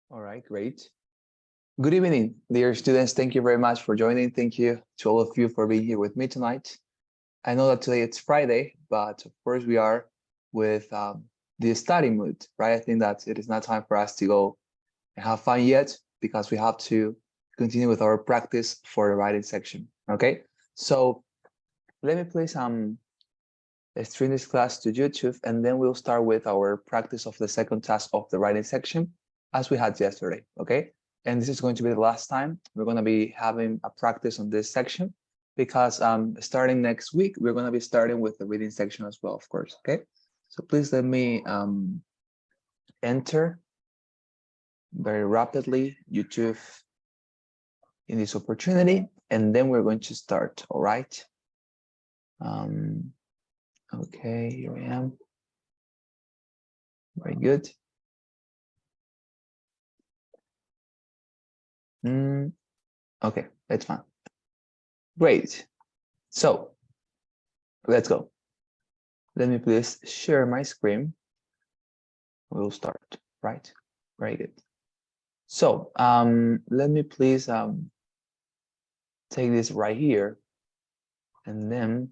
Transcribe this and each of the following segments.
All right, great. Good evening, dear students. Thank you very much for joining. Thank you to all of you for being here with me tonight. I know that today it's Friday, but of course we are with the study mood, right? I think that it is not time for us to go and have fun yet because we have to continue with our practice for the writing section. Okay, so let me please stream this class to YouTube, and then we'll start with our practice of the second task of the writing section as we had yesterday, okay? And this is going to be the last time we're going to be having a practice on this section because starting next week, we're going to be starting with the reading section as well, of course, okay? So please let me enter very rapidly YouTube in this opportunity, and then we're going to start, all right? Okay, here I am. Very good. Okay, that's fine. Great. So let's go. Let me please share my screen. We'll start, right? Very good. So let me please take this right here and then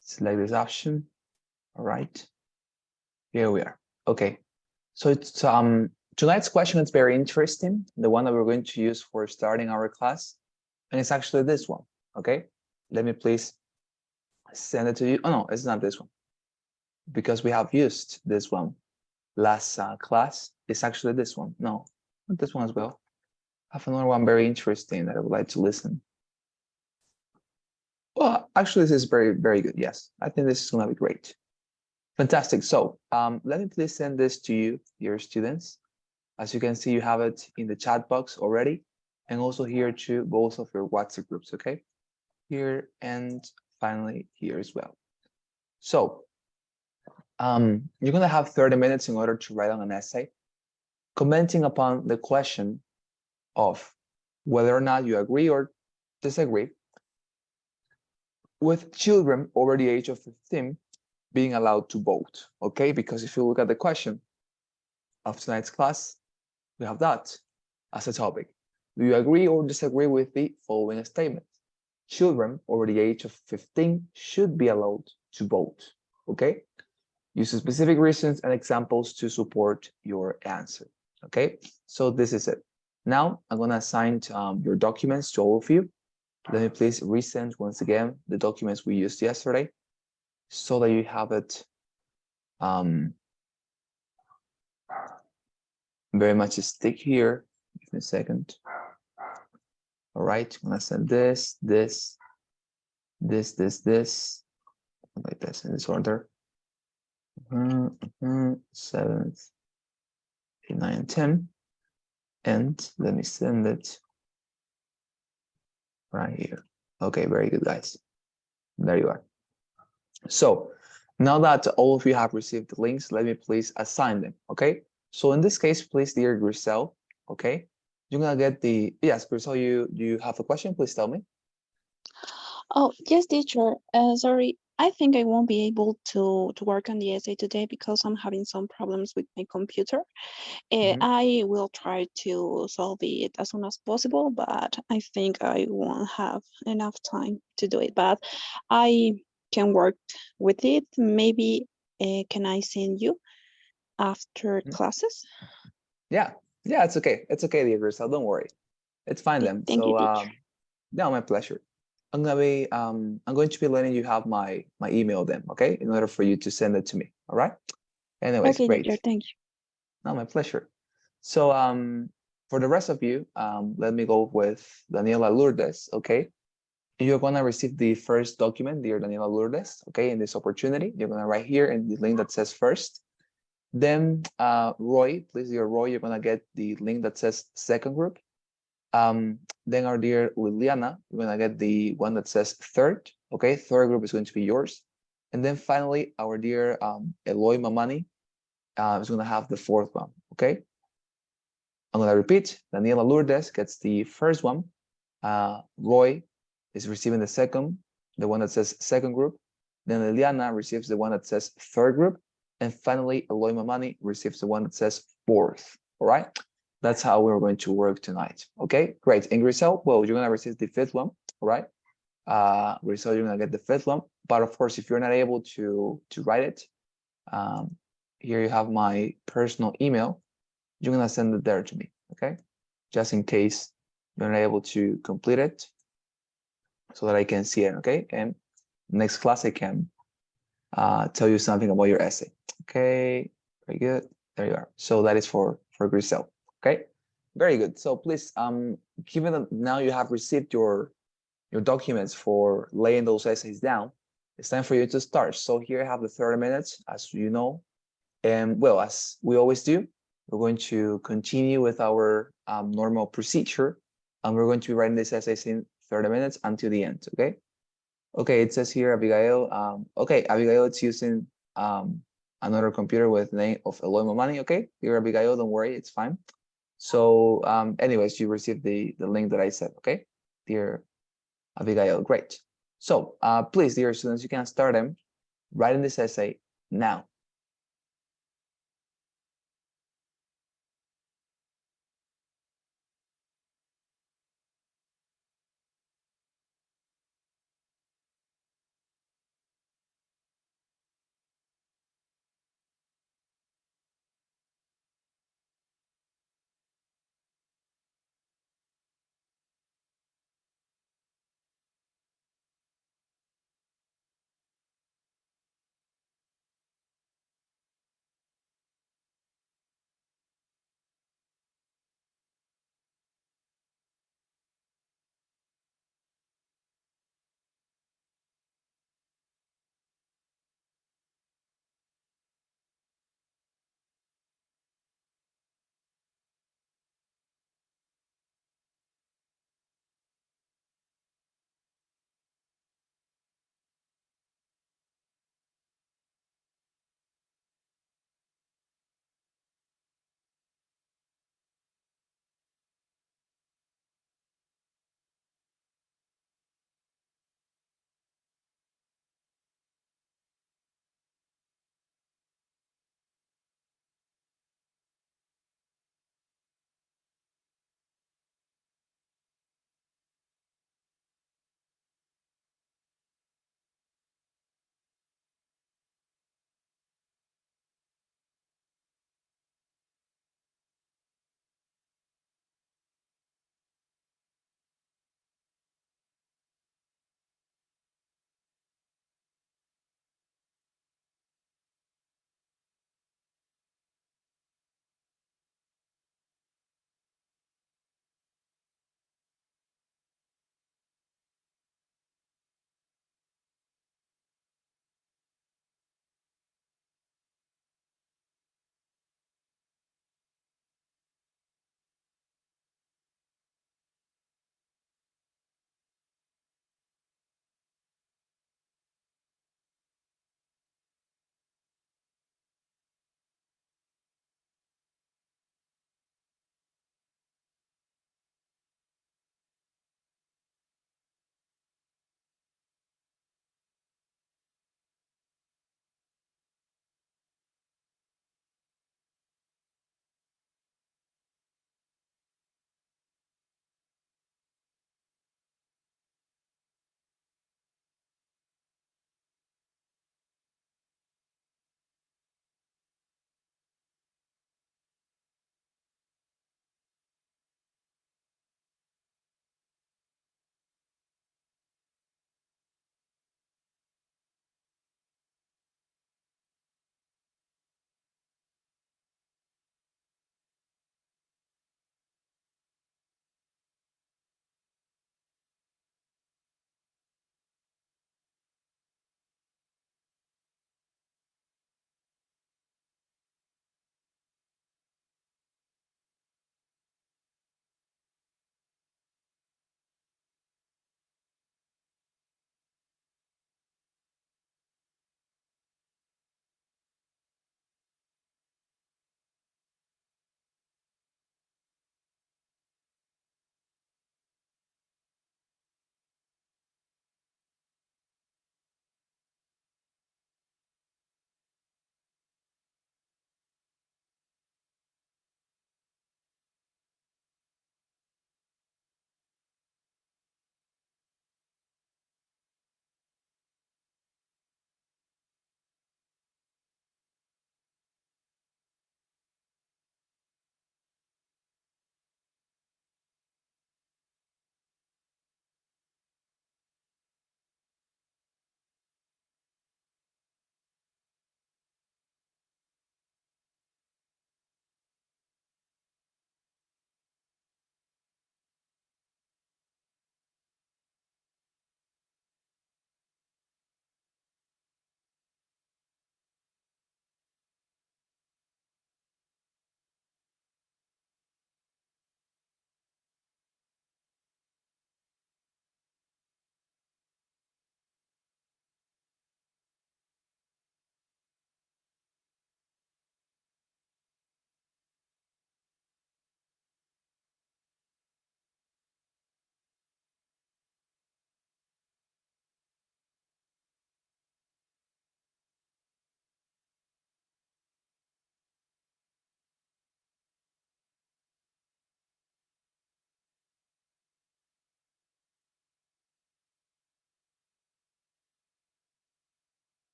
select this option. All right. Here we are. Okay. So it's tonight's question is very interesting. The one that we're going to use for starting our class. And it's actually this one. Okay. Let me please send it to you. Oh, no, it's not this one. Because we have used this one last class. It's actually this one. No, not this one as well. I have another one very interesting that I would like to listen. Well, actually, this is very, very good. Yes, I think this is going to be great. Fantastic. So let me please send this to you, dear students. As you can see, you have it in the chat box already, and also here to both of your WhatsApp groups, okay? Here and finally here as well. So you're going to have 30 minutes in order to write on an essay, commenting upon the question of whether or not you agree or disagree with children over the age of 15 being allowed to vote, okay? Because if you look at the question of tonight's class, we have that as a topic. Do you agree or disagree with the following statement? Children over the age of 15 should be allowed to vote, okay? Use specific reasons and examples to support your answer, okay? So this is it. Now, I'm gonna assign your documents to all of you. Let me please resend once again the documents we used yesterday so that you have it very much stick here. Give me a second. All right, I'm gonna send this, like this in this order. 7th, 8, 9, 10. And let me send it right here. Okay, very good, guys. There you are. So now that all of you have received the links, let me please assign them, okay? So in this case, please, dear Grisel, okay? You're gonna get the, yes, Grisel, you have a question? Please tell me. Oh, yes, teacher. Sorry, I think I won't be able to work on the essay today because I'm having some problems with my computer. I will try to solve it as soon as possible, but I think I won't have enough time to do it. But I can work with it. Maybe can I send you after classes? Yeah, it's okay. It's okay, dear Grisel. Don't worry. It's fine then. Thank you, So teacher. no, my pleasure. I'm going to be letting you have my email then, okay? In order for you to send it to me. All right. Anyways, Okay, great. teacher. Thank you. No, my pleasure. So for the rest of you, let me go with Daniela Lourdes, okay? You're gonna receive the first document, dear Daniela Lourdes, okay? In this opportunity, you're gonna write here in the link that says first. Then Roy, please, dear Roy, you're gonna get the link that says second group. Then our dear Liliana, you're gonna get the one that says third, okay? Third group is going to be yours. And then finally, our dear Eloy Mamani is gonna have the fourth one, okay? I'm gonna repeat, Daniela Lourdes gets the first one. Roy is receiving the second, the one that says second group. Then Liliana receives the one that says third group. And finally, Eloy Mamani receives the one that says fourth, all right? That's how we're going to work tonight. Okay, great. And Grisel, well, you're gonna receive the fifth one, all right? Grisel, you're gonna get the fifth one. But of course, if you're not able to write it, here you have my personal email. You're gonna send it there to me, okay? Just in case you're not able to complete it, so that I can see it, okay? And next class I can tell you something about your essay. Okay, very good. There you are. So that is for Grisel. Okay, very good. So please, given that now you have received your documents for laying those essays down, it's time for you to start. So here I have the 30 minutes, as you know, and well, as we always do, we're going to continue with our normal procedure, and we're going to be writing these essays in 30 minutes until the end. Okay. Okay, it says here Abigail. Okay, Abigail, it's using another computer with the name of Eloy Momani. Okay, here Abigail, don't worry, it's fine. So, anyways, you received the link that I said. Okay, dear Abigail, great. So, please, dear students, you can start them writing this essay now.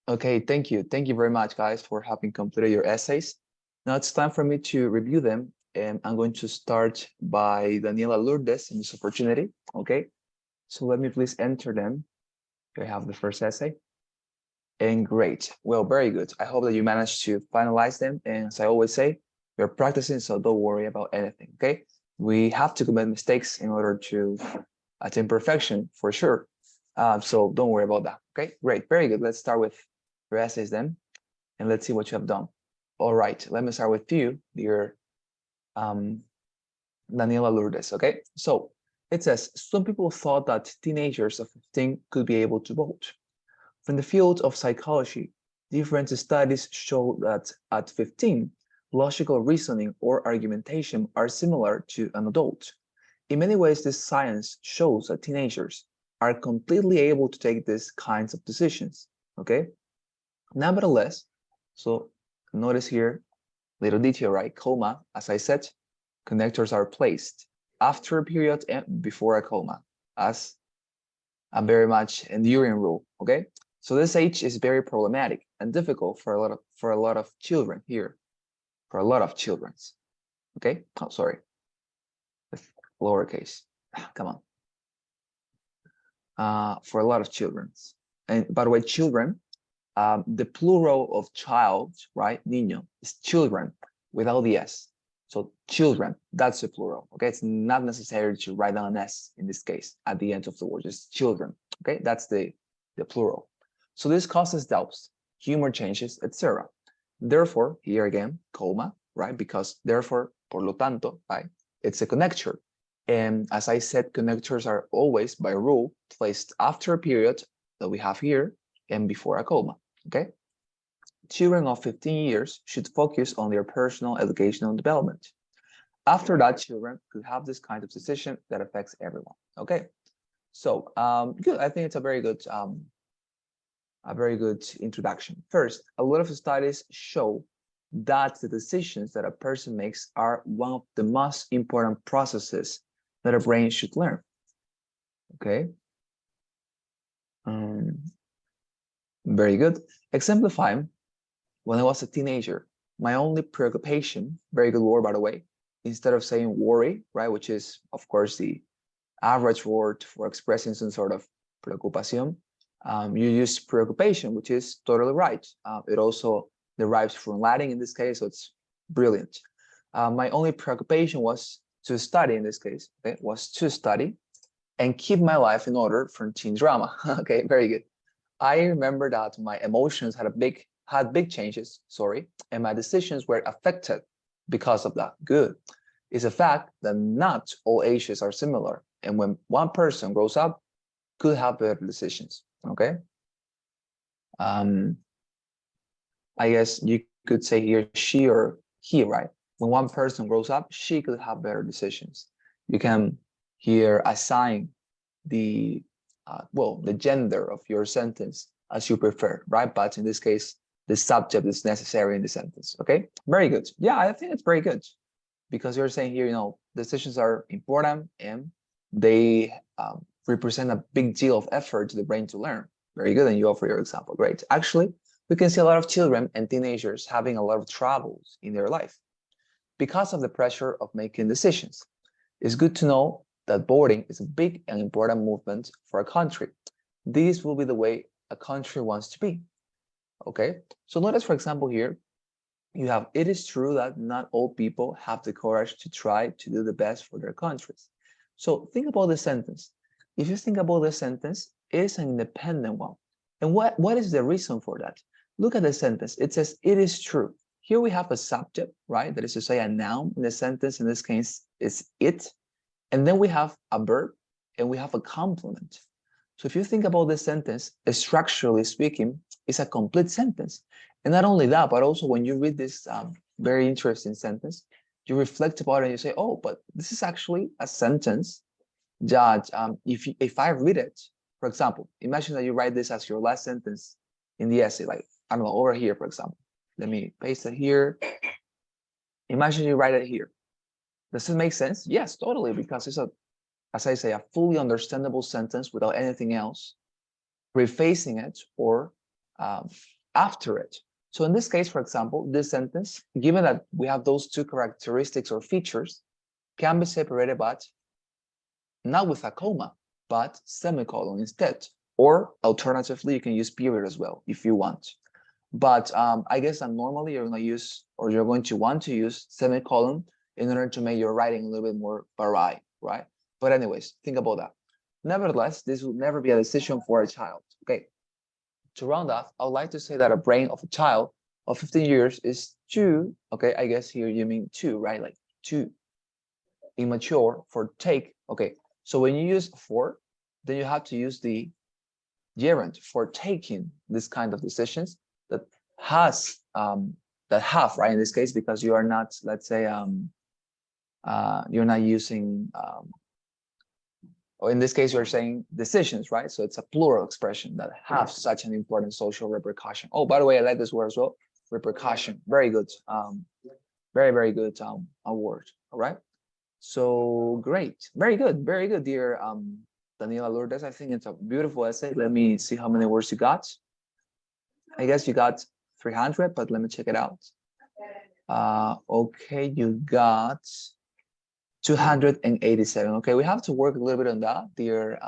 Okay, thank you. Thank you very much, guys, for having completed your essays. Now it's time for me to review them, and I'm going to start by Daniela Lourdes in this opportunity. Okay, so let me please enter them. I have the first essay. And great. Well, very good. I hope that you managed to finalize them. And as I always say, we're practicing, so don't worry about anything. Okay. We have to commit mistakes in order to attain perfection for sure. So don't worry about that. Okay. Great. Very good. Let's start with your essays then, and let's see what you have done. All right. Let me start with you, dear Daniela Lourdes. Okay. So it says some people thought that teenagers of 15 could be able to vote. From the field of psychology, different studies show that at 15, logical reasoning or argumentation are similar to an adult. In many ways, this science shows that teenagers are completely able to take these kinds of decisions. Okay? Nevertheless, so notice here, little detail, right? Comma, as I said, connectors are placed after a period and before a comma, as a very much enduring rule. Okay? So this age is very problematic and difficult for a lot of children here, for a lot of childrens. Okay? Oh, sorry. With lowercase. Come on. For a lot of childrens. And by the way, children, the plural of child, right? Niño is children without the S. So children, that's the plural. Okay, it's not necessary to write down an S in this case at the end of the word. Just children. Okay, that's the plural. So this causes doubts, humor changes, etc. Therefore, here again, comma, right? Because therefore, por lo tanto, right? It's a connector. And as I said, connectors are always, by rule, placed after a period that we have here and before a comma. Okay? Children of 15 years should focus on their personal educational development. After that, children could have this kind of decision that affects everyone. Okay? So, good. I think it's a very good introduction. First, a lot of studies show that the decisions that a person makes are one of the most important processes that a brain should learn. Okay. Very good. Exemplifying, when I was a teenager, my only preoccupation, very good word by the way, instead of saying worry, right, which is of course the average word for expressing some sort of preocupación, you use preoccupation, which is totally right. It also derives from Latin in this case, so it's brilliant. My only preoccupation was to study in this case, okay, was to study and keep my life in order from teen drama. Okay, very good. I remember that my emotions had big changes, sorry, and my decisions were affected because of that. Good. It's a fact that not all ages are similar, and when one person grows up, could have better decisions. Okay. I guess you could say here she or he, right? When one person grows up, she could have better decisions. You can here assign the the gender of your sentence as you prefer, right? But in this case, the subject is necessary in the sentence. Okay, very good. Yeah, I think it's very good because you're saying here, decisions are important and they represent a big deal of effort to the brain to learn. Very good, and you offer your example. Great. Actually, we can see a lot of children and teenagers having a lot of troubles in their life because of the pressure of making decisions. It's good to know that voting is a big and important movement for a country. This will be the way a country wants to be. Okay, so notice, for example, here, you have, it is true that not all people have the courage to try to do the best for their countries. So think about the sentence. If you think about the sentence, it is an independent one. And what is the reason for that? Look at the sentence. It says, it is true. Here we have a subject, right? That is to say a noun in the sentence. In this case, it's it. And then we have a verb and we have a complement. So if you think about this sentence, structurally speaking, it's a complete sentence. And not only that, but also when you read this very interesting sentence, you reflect about it and you say, oh, but this is actually a sentence that if I read it, for example, imagine that you write this as your last sentence in the essay, like, I don't know, over here, for example. Let me paste it here. Imagine you write it here. Does it make sense? Yes, totally, because it's as I say, a fully understandable sentence without anything else, prefacing it or after it. So in this case, for example, this sentence, given that we have those two characteristics or features, can be separated but not with a comma, but semicolon instead. Or alternatively, you can use period as well if you want. But I guess that normally you're going to use, or you're going to want to use semicolon in order to make your writing a little bit more varied, right? But anyways, think about that. Nevertheless, this will never be a decision for a child. Okay. To round off, I would like to say that a brain of a child of 15 years is too, okay, I guess here you mean too, right? Like too immature for take. Okay. So when you use for, then you have to use the gerund for taking this kind of decisions that has that have, right, in this case, because you are not, let's say, you're not using or in this case you're saying decisions, right? So it's a plural expression that have such an important social repercussion. Oh, by the way, I like this word as well, repercussion. Very good, very good word. All right, so great, very good, dear Daniela Lourdes. I think it's a beautiful essay. Let me see how many words you got. I guess you got 300, but let me check it out. Okay, you got 287. Okay, we have to work a little bit on that, dear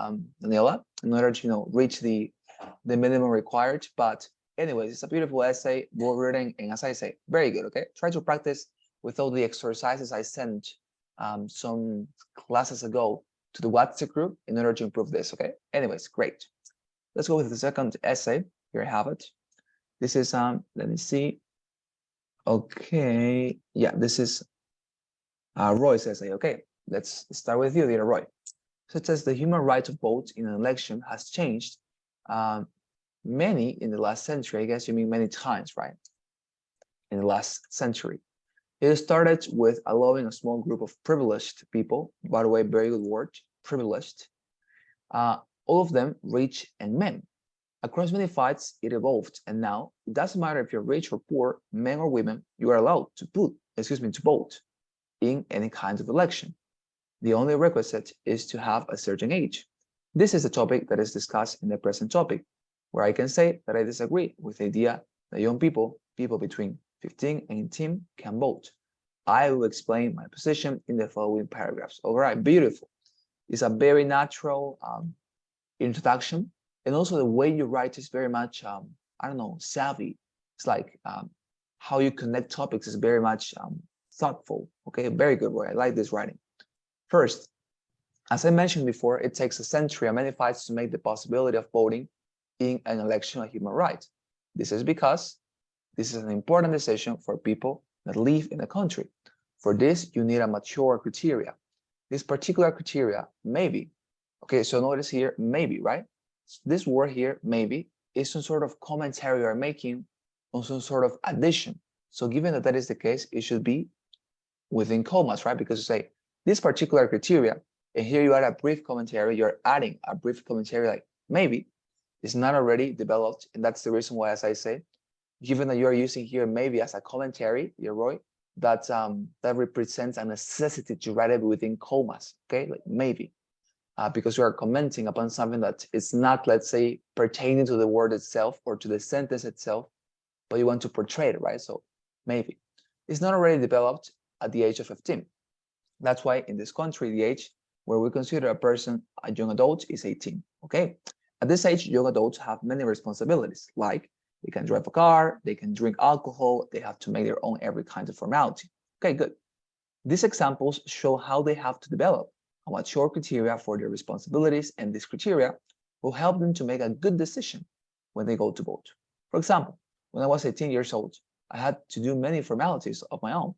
Daniela, in order to reach the minimum required. But anyways, it's a beautiful essay, well written, and as I say, very good. Okay, try to practice with all the exercises I sent some classes ago to the WhatsApp group in order to improve this. Okay, anyways, great. Let's go with the second essay. Here I have it. This is let me see. Okay, yeah, this is Roy's essay. Okay, let's start with you, dear Roy. So it says the human right to vote in an election has changed many in the last century. I guess you mean many times, right? In the last century. It started with allowing a small group of privileged people, by the way, very good word, privileged, all of them rich and men. Across many fights, it evolved, and now it doesn't matter if you're rich or poor, men or women, you are allowed to vote in any kind of election. The only requisite is to have a certain age. This is a topic that is discussed in the present topic, where I can say that I disagree with the idea that young people between 15 and 18, can vote. I will explain my position in the following paragraphs. All right, beautiful. It's a very natural introduction, and also the way you write is very much, I don't know, savvy. It's like how you connect topics is very much thoughtful. Okay, very good word. I like this writing. First, as I mentioned before, it takes a century and many fights to make the possibility of voting in an election a human right. This is because this is an important decision for people that live in the country. For this, you need a mature criteria. This particular criteria, maybe. Okay, so notice here, maybe, right? This word here, maybe, is some sort of commentary you are making on some sort of addition. So given that that is the case, it should be within commas, right? Because you say this particular criteria, and here you add a brief commentary, you're adding a brief commentary like maybe it's not already developed. And that's the reason why, as I say, given that you're using here maybe as a commentary, Roy, that represents a necessity to write it within commas, okay? Like maybe, because you are commenting upon something that is not, let's say, pertaining to the word itself or to the sentence itself, but you want to portray it, right? So maybe. It's not already developed at the age of 15. That's why in this country, the age where we consider a person a young adult is 18, okay? At this age, young adults have many responsibilities, like they can drive a car, they can drink alcohol, they have to make their own every kind of formality. Okay, good. These examples show how they have to develop a mature criteria for their responsibilities, and this criteria will help them to make a good decision when they go to vote. For example, when I was 18 years old, I had to do many formalities of my own.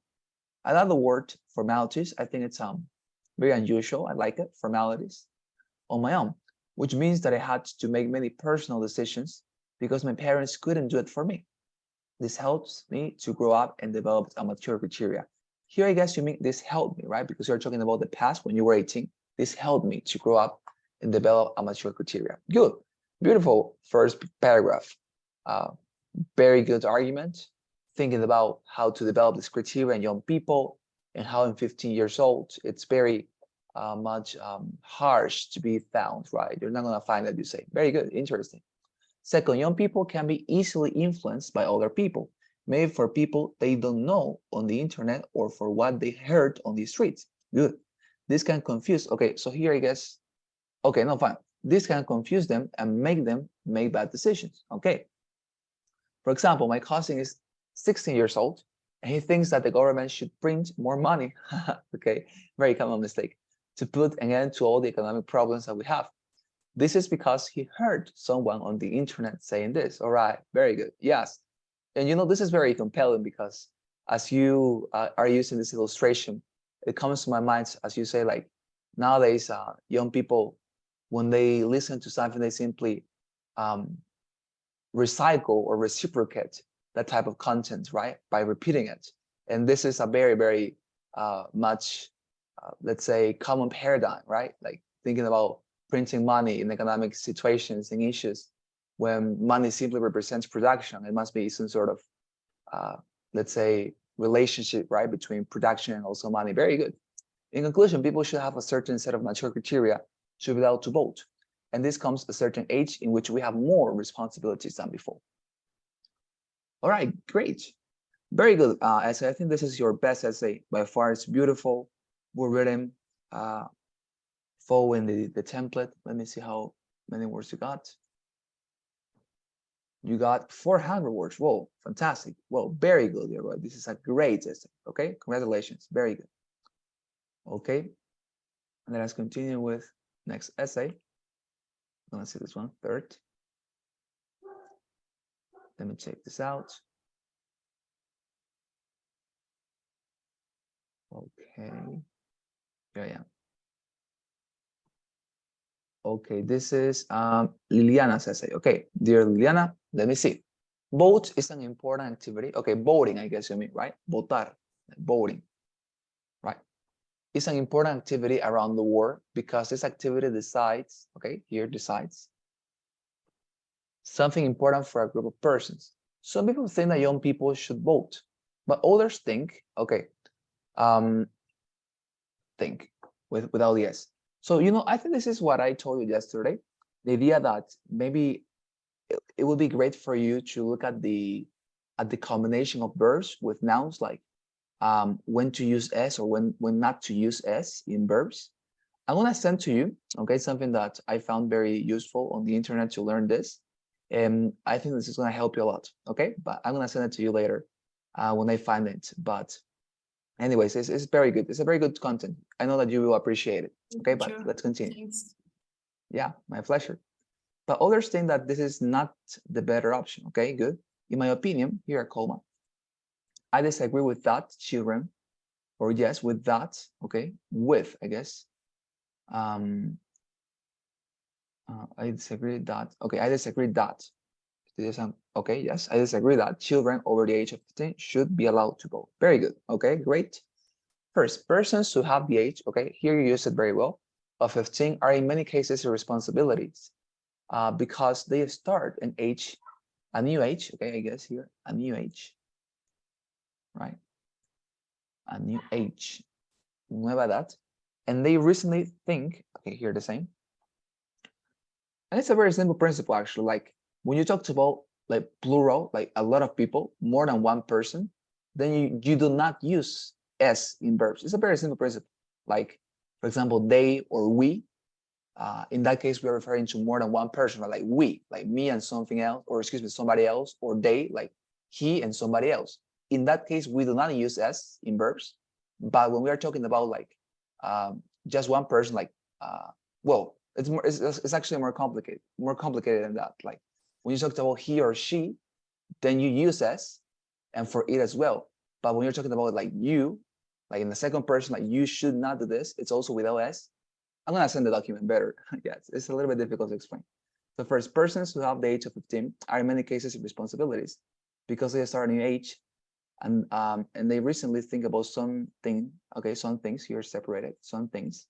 I love the word formalities. I think it's very unusual. I like it, formalities, on my own, which means that I had to make many personal decisions because my parents couldn't do it for me. This helps me to grow up and develop a mature criteria. Here, I guess you mean this helped me, right? Because you're talking about the past when you were 18. This helped me to grow up and develop a mature criteria. Good, beautiful first paragraph. Very good argument. Thinking about how to develop this criteria in young people and how in 15 years old, it's very much harsh to be found, right? You're not going to find that, you say. Very good, interesting. Second, young people can be easily influenced by other people, maybe for people they don't know on the internet or for what they heard on the streets. Good. This can confuse. Okay, so here I guess, okay, no, fine. This can confuse them and make them make bad decisions. Okay. For example, my cousin is 16 years old and he thinks that the government should print more money. Okay, very common mistake, to put an end to all the economic problems that we have. This is because he heard someone on the internet saying this. All right, very good. Yes. And you know, this is very compelling because as you are using this illustration, it comes to my mind as you say, like nowadays, young people, when they listen to something, they simply recycle or reciprocate that type of content, right? By repeating it. And this is a very, very much, let's say, common paradigm, right? Like thinking about printing money in economic situations and issues when money simply represents production. It must be some sort of, let's say, relationship, right, between production and also money. Very good. In conclusion, people should have a certain set of mature criteria to be allowed to vote. And this comes a certain age in which we have more responsibilities than before. All right, great. Very good essay. I think this is your best essay by far. It's beautiful, well written, following the template. Let me see how many words you got. You got 400 words. Whoa, fantastic. Whoa, very good. You're right. This is a great essay. Okay, congratulations. Very good. Okay, let us continue with next essay. Let's see this one, third. Let me check this out. Okay, here I am. Okay, this is Liliana's essay. Okay, dear Liliana, let me see. Vote is an important activity. Okay, voting, I guess you mean, right? Votar, voting, right? It's an important activity around the world because this activity decides, okay, here decides something important for a group of persons. Some people think that young people should vote, but others think, okay, think without the S. So, you know, I think this is what I told you yesterday. The idea that maybe it would be great for you to look at the combination of verbs with nouns, like when to use S or when not to use S in verbs. I'm gonna send to you, okay, something that I found very useful on the internet to learn this. And I think this is gonna help you a lot, okay? But I'm gonna send it to you later when I find it. But anyways, it's very good. It's a very good content. I know that you will appreciate it. Okay, but Sure. let's continue. Thanks. Yeah, my pleasure. But others think that this is not the better option. Okay, good. In my opinion, here at Colma, I disagree with that, children, or yes, with that. Okay, with, I guess. I disagree that. Okay, I disagree that. Okay, yes, I disagree that children over the age of 15 should be allowed to vote. Very good. Okay, great. First, persons who have the age, okay, here you use it very well, of 15 are in many cases responsibilities because they start an age, a new age, okay, I guess here, a new age, right? A new age, nueva edad, and they recently think, okay, here the same. And it's a very simple principle, actually. Like when you talk about like plural, like a lot of people, more than one person, then you do not use S in verbs. It's a very simple principle. Like, for example, they or we. In that case, we are referring to more than one person, right? Like we, like me and something else, or excuse me, somebody else, or they, like he and somebody else. In that case, we do not use S in verbs. But when we are talking about like just one person, like, well, it's actually more complicated than that. Like when you talk about he or she, then you use S and for it as well. But when you're talking about like you, like in the second person, like you should not do this, it's also without S. I'm gonna send the document better. Yes, it's a little bit difficult to explain. So first, persons who have the age of 15 are in many cases responsibilities because they start a new age and they recently think about something, okay, some things here separated, some things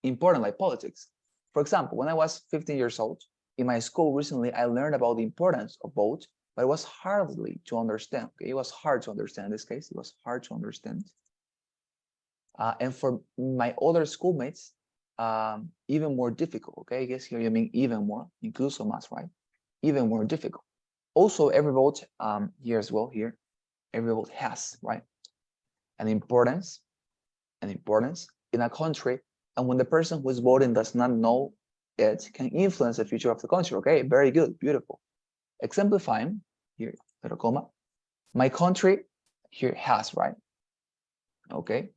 important like politics. For example, when I was 15 years old, in my school recently, I learned about the importance of vote, but it was hardly to understand. Okay? It was hard to understand in this case. It was hard to understand. And for my other schoolmates, even more difficult. Okay, I guess here you mean even more, incluso más, right? even more difficult. Also, every vote here as well, here, every vote has, right, an importance in a country. And when the person who is voting does not know it, can influence the future of the country. Okay, very good, beautiful. Exemplifying here, little comma, my country here has, right? Okay,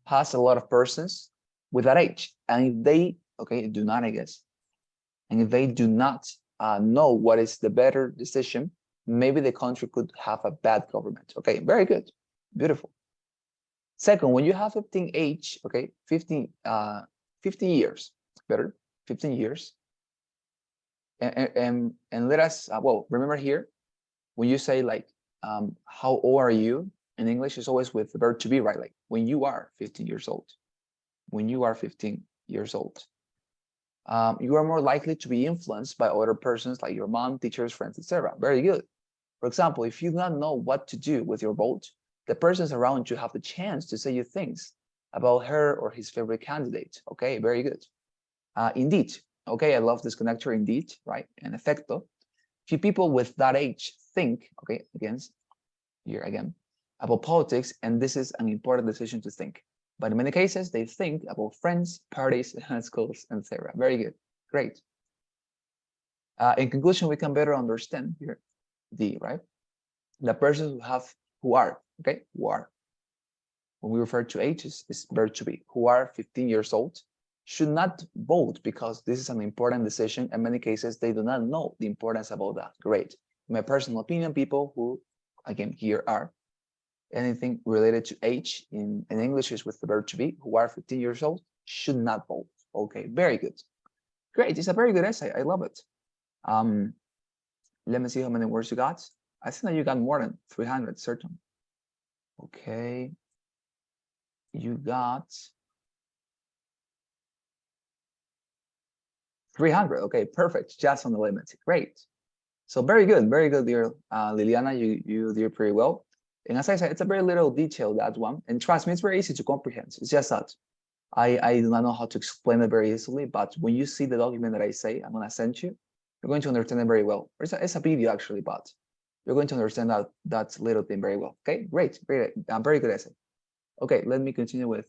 has a lot of persons with that age. And if they, okay, do not, I guess, and if they do not know what is the better decision, maybe the country could have a bad government. Okay, very good, beautiful. Second, when you have 15 age, okay, 15 years, better, 15 years. And let us, well, remember here, when you say like, how old are you? In English, it's always with the verb to be, right? Like when you are 15 years old. When you are 15 years old. You are more likely to be influenced by other persons like your mom, teachers, friends, etc. Very good. For example, if you do not know what to do with your vote, the persons around you have the chance to say you things about her or his favorite candidate. Okay, very good. Indeed. Okay, I love this connector, indeed, right? And efecto. Few people with that age think, okay, again, about politics, and this is an important decision to think. But in many cases, they think about friends, parties, schools, etc. Very good, great. In conclusion, we can better understand here the, right? The persons who are, okay, who are. When we refer to ages, it's verb to be, who are 15 years old, should not vote because this is an important decision. In many cases, they do not know the importance about that. Great. In my personal opinion, people who, again, here are, anything related to age in English is with the verb to be, who are 15 years old, should not vote. Okay, very good. Great, it's a very good essay. I love it. Let me see how many words you got. I think that you got more than 300, certain. Okay. You got 300. Okay, perfect. Just on the limit. Great. So very good, dear Liliana. You did pretty well. And as I said, it's a very little detail, that one. And trust me, it's very easy to comprehend. It's just that I do not know how to explain it very easily, but when you see the document that I say, I'm going to send you, you're going to understand it very well. It's a video actually, but you're going to understand that little thing very well. Okay, great, very good essay. Okay, let me continue with,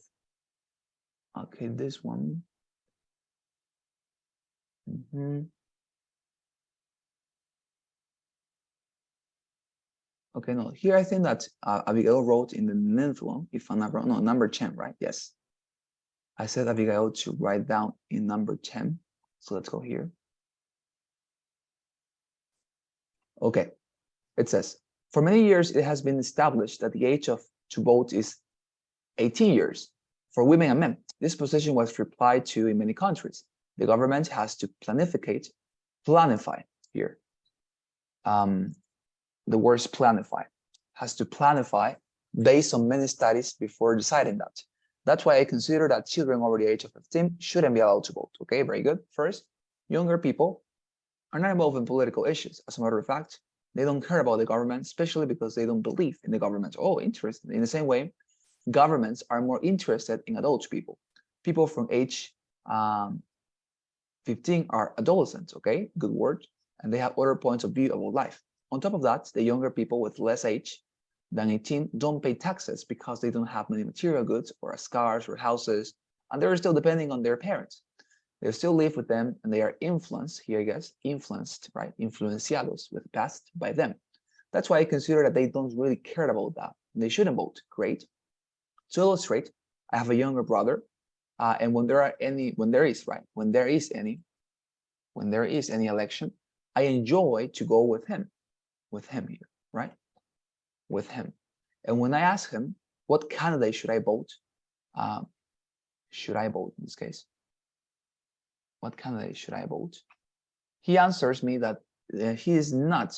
okay, this one. Okay, no, here I think that Abigail wrote in the 9th one, if I'm not wrong, no, number 10, right? Yes. I said Abigail to write down in number 10. So let's go here. Okay, it says, for many years, it has been established that the age to vote is 18 years for women and men. This position was replied to in many countries. The government has to planify here. The word planify, has to planify based on many studies before deciding that. That's why I consider that children over the age of 15 shouldn't be allowed to vote. Okay, very good. First, younger people are not involved in political issues. As a matter of fact, they don't care about the government, especially because they don't believe in the government. Oh, interesting. In the same way, governments are more interested in adult people. People from age 15 are adolescents, okay? Good word. And they have other points of view about life. On top of that, the younger people with less age than 18 don't pay taxes because they don't have many material goods or cars or houses, and they're still depending on their parents. They still live with them and they are influenced, here I guess, influenced, right? Influenciados with past by them. That's why I consider that they don't really care about that. They shouldn't vote. Great. To illustrate, I have a younger brother, and when there is any election, I enjoy to go with him here, right? With him. And when I ask him, what candidate should I vote? In this case? What candidate should I vote? He answers me that he is not,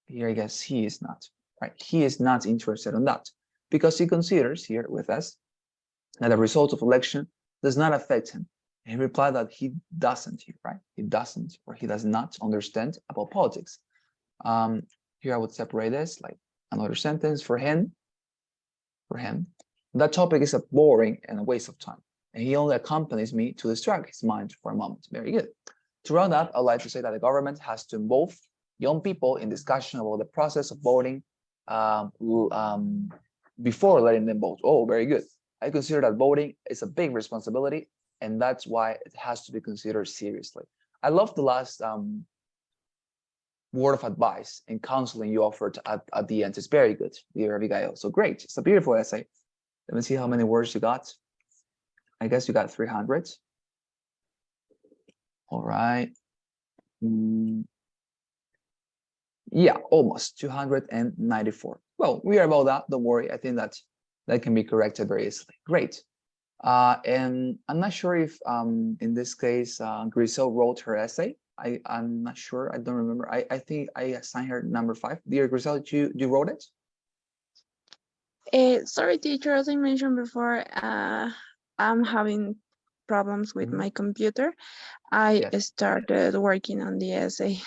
here I guess he is not, right? He is not interested in that because he considers here with us that the result of election does not affect him. He replied that he doesn't, right? He doesn't, or he does not understand about politics. Here I would separate this like another sentence for him. That topic is a boring and a waste of time. And he only accompanies me to distract his mind for a moment. Very good. To round up, I'd like to say that the government has to involve young people in discussion about the process of voting before letting them vote. Oh, very good. I consider that voting is a big responsibility, and that's why it has to be considered seriously. I love the last word of advice and counseling you offered at the end. It's very good, dear Abigail. So great. It's a beautiful essay. Let me see how many words you got. I guess you got 300. All right. Yeah, almost 294. Well, we are about that. Don't worry. I think that can be corrected very easily. Great. And I'm not sure if in this case Grisel wrote her essay. I'm not sure. I don't remember. I think I assigned her number 5. Dear Grisel, you wrote it? Sorry, teacher, as I mentioned before, I'm having problems with my computer. I started working on the essay,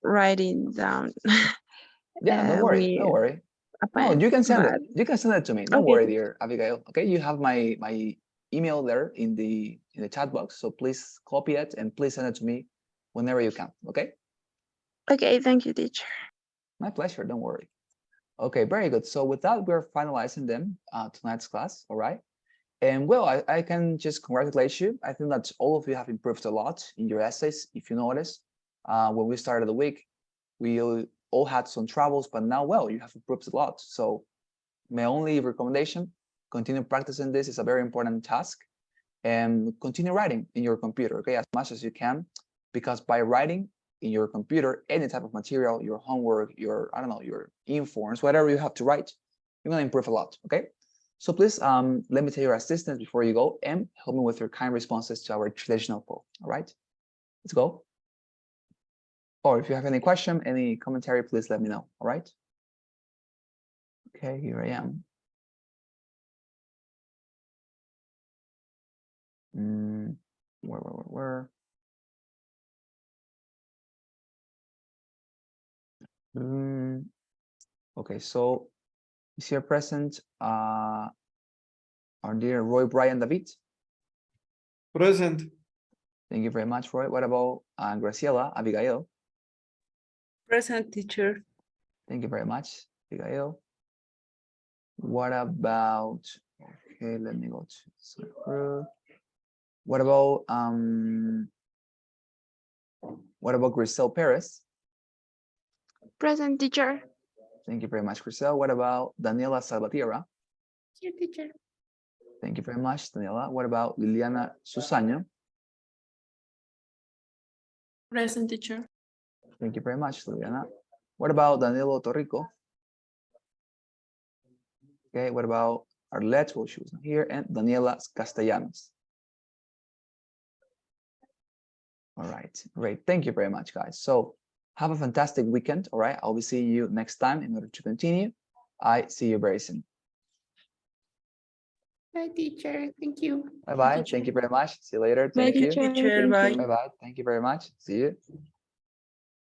writing down. Yeah, don't worry. Don't worry. No, you can send it. You can send it to me. Don't worry, dear Abigail. Okay, you have my email there in the chat box. So please copy it and please send it to me whenever you can. Okay. Okay, thank you, teacher. My pleasure. Don't worry. Okay, very good. So with that, we're finalizing them tonight's class. All right. And well, I can just congratulate you. I think that all of you have improved a lot in your essays. If you notice, when we started the week, we all had some troubles, but now, well, you have improved a lot. So my only recommendation, continue practicing this. Is a very important task, and continue writing in your computer, okay, as much as you can, because by writing in your computer, any type of material, your homework, your, I don't know, your informs, whatever you have to write, you're gonna improve a lot, okay? So please let me take your assistance before you go and help me with your kind responses to our traditional poll, all right? Let's go. Or if you have any question, any commentary, please let me know, all right? Okay, here I am. Where? Okay, so is here present our dear Roy, Brian, David? Present. Thank you very much, Roy. What about Graciela, Abigail? Present, teacher. Thank you very much, Abigail. What about, okay, let me go to, what about Grisel Perez? Present, teacher. Thank you very much, Grisel. What about Daniela Salvatierra? Here, teacher. Thank you very much, Daniela. What about Liliana Susaño? Present, teacher. Thank you very much, Liliana. What about Danilo Torrico? Okay, what about Arlette? Well, she was not here. And Daniela Castellanos. All right, great. Thank you very much, guys. So have a fantastic weekend. All right, I'll be seeing you next time in order to continue. I see you very soon. Bye, teacher. Thank you. Bye-bye. Thank you very much. See you later. Bye, Thank you. teacher. Teacher, Thank bye. you. Bye-bye. Thank you very much. See you.